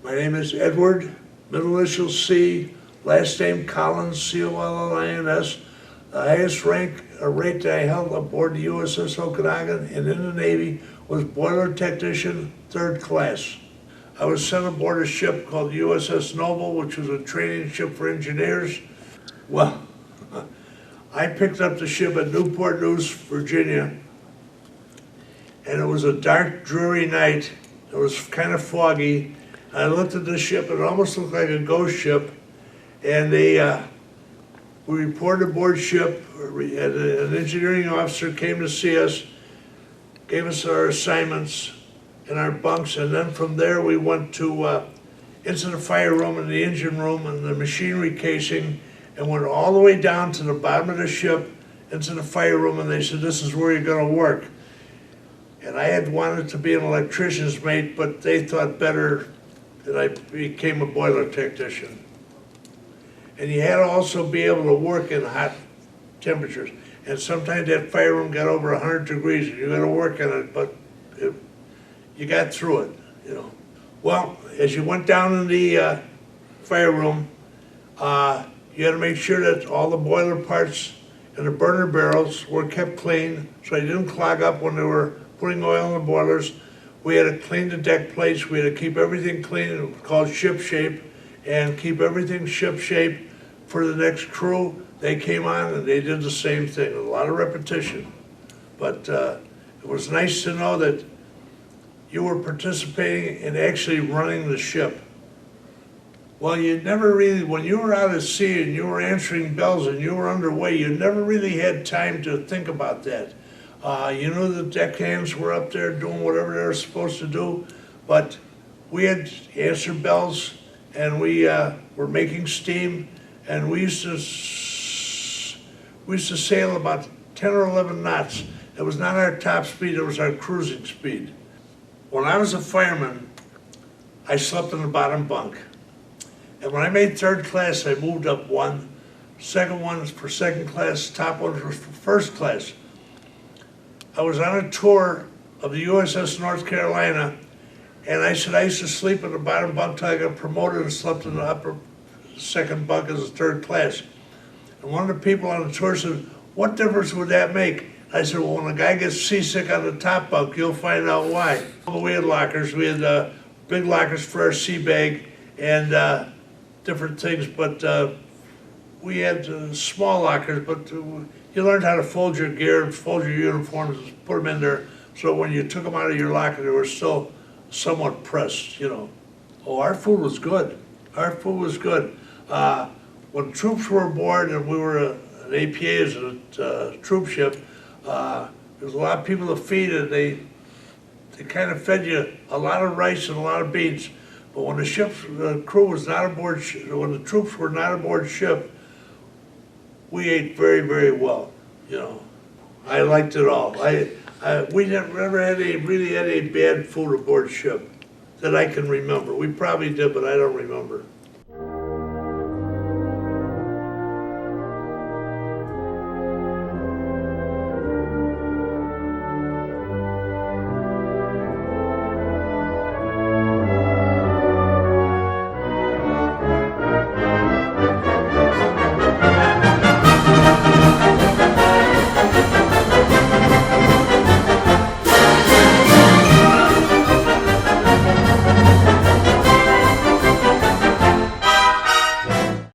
My name is Edward, middle initial C, last name Collins, C-O-L-L-I-N-S. The highest rate that I held aboard the USS Okanagan and in the Navy was boiler technician, 3rd class. I was sent aboard a ship called USS Noble, which was a training ship for engineers. Well, I picked up the ship at Newport News, Virginia, and it was a dark, dreary night. It was kind of foggy. I looked at the ship, it almost looked like a ghost ship, and we reported aboard ship, and an engineering officer came to see us, gave us our assignments and our bunks, and then from there we went to into the fire room and the engine room and the machinery casing, and went all the way down to the bottom of the ship into the fire room, and they said, "This is where you're gonna work." And I had wanted to be an electrician's mate, but they thought better that I became a boiler technician. And you had to also be able to work in hot temperatures. And sometimes that fire room got over 100 degrees and you got to work in it, but you got through it, you know. Well, as you went down in the fire room, you had to make sure that all the boiler parts and the burner barrels were kept clean so they didn't clog up when they were putting oil in the boilers. We had to clean the deck plates, we had to keep everything clean, it was called ship shape, and keep everything ship shape for the next crew. They came on and they did the same thing, a lot of repetition. But it was nice to know that you were participating in actually running the ship. Well, you never really, when you were out at sea and you were answering bells and you were underway, you never really had time to think about that. You knew the deckhands were up there doing whatever they were supposed to do, but we had answer bells and we were making steam, and we used to sail about 10 or 11 knots. It was not our top speed, it was our cruising speed. When I was a fireman, I slept in the bottom bunk. And when I made 3rd class, I moved up one. Second one was for 2nd class, top one was for 1st class. I was on a tour of the USS North Carolina, and I said I used to sleep in the bottom bunk till I got promoted and slept in the upper 2nd bunk as a 3rd class. And one of the people on the tour said, "What difference would that make?" I said, "Well, when a guy gets seasick on the top bunk, you'll find out why." We had lockers. We had big lockers for our sea bag and different things, but we had small lockers, but you learned how to fold your gear and fold your uniforms and put them in there, so when you took them out of your locker, they were still somewhat pressed, you know. Oh, our food was good. Our food was good. When troops were aboard and we were an APA as a troop ship, there was a lot of people to feed, and they kind of fed you a lot of rice and a lot of beans. But when the crew was not aboard, when the troops were not aboard ship, we ate very, very well, you know. I liked it all. We never had really had any bad food aboard ship that I can remember. We probably did, but I don't remember.